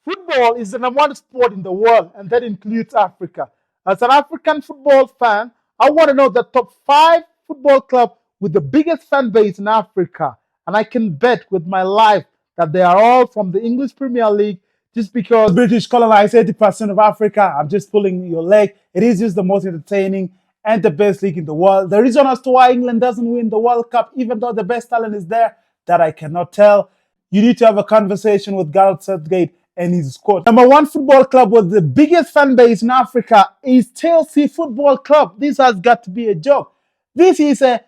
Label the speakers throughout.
Speaker 1: Football is the number one sport in the world, and that includes Africa. As an African football fan, I want to know the top five football club with the biggest fan base in Africa. And I can bet with my life that they are all from the English Premier League just because British colonized 80% of Africa. I'm just pulling your leg. It is just the most entertaining and the best league in the world. The reason as to why England doesn't win the World Cup, even though the best talent is there, that I cannot tell. You need to have a conversation with Gareth Southgate and his squad. Number one football club with the biggest fan base in Africa is Chelsea Football Club. This has got to be a joke. This is an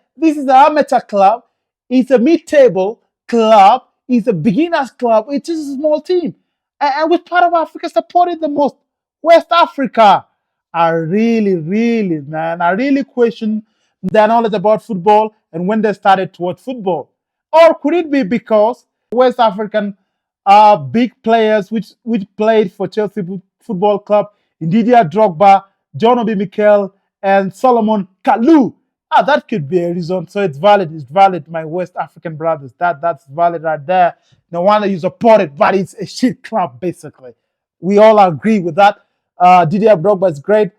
Speaker 1: amateur club. It's a mid-table club. It's a beginners club. It's just a small team. And which part of Africa supported the most? West Africa. I really question their knowledge about football and when they started to watch football. Or could it be because West African big players which played for Chelsea Football Club, Didier Drogba, John Obi Mikel, and Solomon Kalou? That could be a reason. So it's valid. It's valid, my West African brothers. That's valid right there. No wonder you support it, but it's a shit club, basically. We all agree with that. Didier Drogba is great.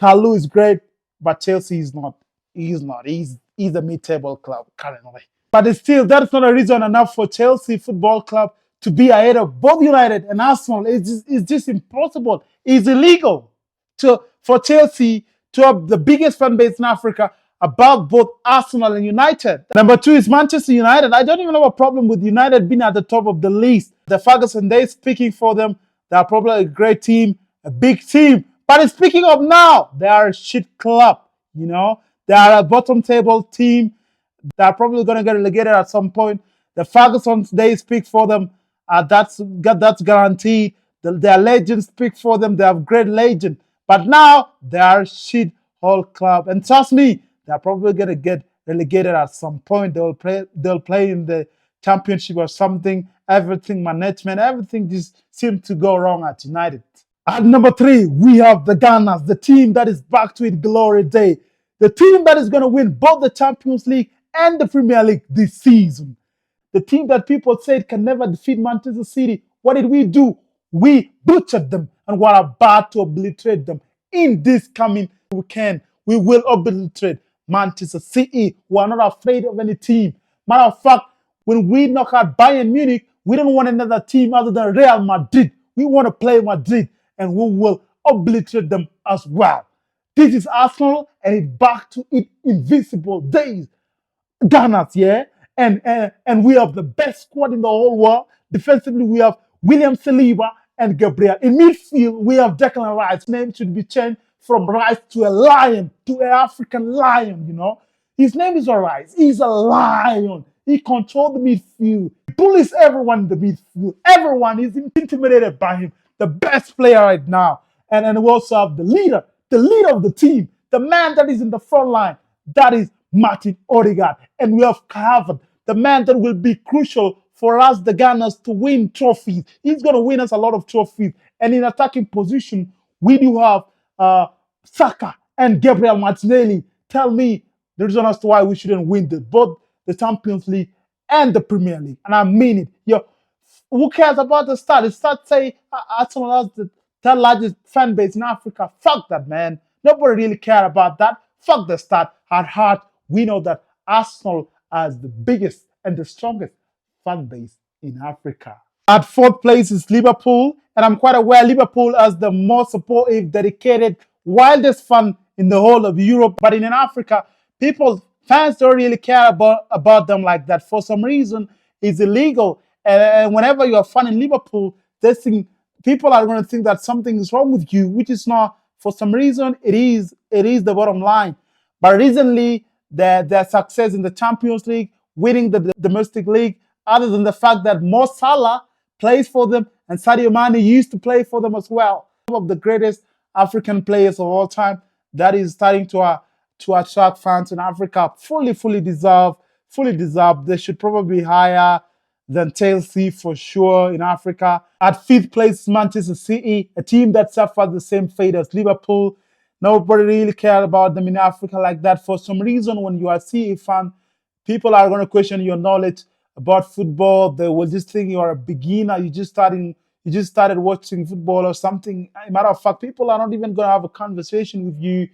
Speaker 1: Kalou is great, but Chelsea is not. He's not. He's a mid-table club currently. But it's still, that's not a reason enough for Chelsea Football Club to be ahead of both United and Arsenal. It's just impossible. It's illegal for Chelsea to have the biggest fan base in Africa above both Arsenal and United. Number two is Manchester United. I don't even have a problem with United being at the top of the list. The Ferguson days speaking for them. They are probably a great team, a big team. But speaking of now, they are a shit club. They are a bottom table team. They're probably going to get relegated at some point. The Ferguson's days speak for them. That's guaranteed. Their legends speak for them. They have great legend. But now they are a shit whole club. And trust me, they're probably going to get relegated at some point. They'll play in the championship or something. Everything, management, everything just seems to go wrong at United. At number three, we have the Gunners, the team that is back to its glory day. The team that is going to win both the Champions League and the Premier League this season. The team that people said can never defeat Manchester City. What did we do? We butchered them and we're about to obliterate them. In this coming weekend, we will obliterate Manchester City. We're not afraid of any team. Matter of fact, when we knock out Bayern Munich, we don't want another team other than Real Madrid. We want to play Madrid and we will obliterate them as well. This is Arsenal and it's back to its invincible days. Gunners, yeah? And we have the best squad in the whole world. Defensively, we have William Saliba and Gabriel. In midfield, we have Declan Rice. His name should be changed from Rice to a lion, to an African lion. His name is Rice. He's a lion. He controls the midfield. He bullies everyone in the midfield. Everyone is intimidated by him. The best player right now. And we also have the leader of the team, the man that is in the front line. That is Martin Odegaard. And we have Calvin, the man that will be crucial for us, the Gunners, to win trophies. He's going to win us a lot of trophies. And in attacking position, we do have Saka and Gabriel Martinelli. Tell me the reason as to why we shouldn't win both the Champions League and the Premier League. And I mean it. Who cares about the start? The start say Arsenal has the third largest fan base in Africa. Fuck that, man. Nobody really care about that. Fuck the start. At heart, we know that Arsenal has the biggest and the strongest fan base in Africa. At fourth place is Liverpool, and I'm quite aware Liverpool has the most supportive, dedicated, wildest fan in the whole of Europe. But in Africa, fans don't really care about them like that. For some reason, it's illegal. And whenever you're a fan in Liverpool, people are going to think that something is wrong with you, which is not. For some reason, it is the bottom line. But recently, their success in the Champions League, winning the domestic league, other than the fact that Mo Salah plays for them and Sadio Mane used to play for them as well. One of the greatest African players of all time that is starting to attract fans in Africa. Fully deserved. They should probably be higher than Chelsea for sure in Africa. At fifth place is Manchester City, a team that suffered the same fate as Liverpool. Nobody really cared about them in Africa like that. For some reason, when you are a City fan, people are going to question your knowledge about football. They will just think you are a beginner. you just started watching football or something. As a matter of fact, people are not even going to have a conversation with you.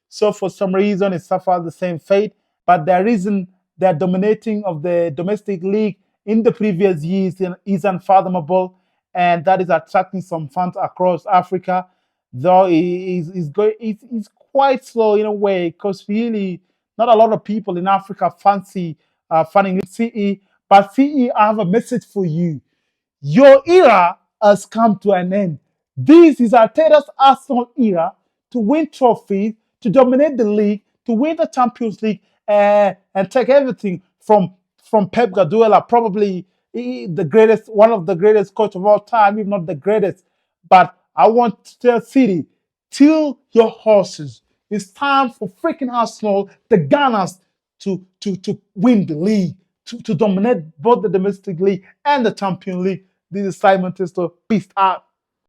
Speaker 1: So for some reason, it suffers the same fate. But the reason they're dominating of the domestic league in the previous years is unfathomable, and that is attracting some fans across Africa. Though it's quite slow in a way because really not a lot of people in Africa fancy fanning CE. But CE, I have a message for you. Your era has come to an end. This is Arteta's Arsenal era to win trophies, to dominate the league, to win the Champions League, and take everything from Pep Guardiola, probably the greatest, one of the greatest coach of all time, if not the greatest. But I want to tell City, till your horses. It's time for freaking Arsenal, the Gunners, to win the league, to dominate both the domestic league and the Champions League. This is Simon Testo. Peace out.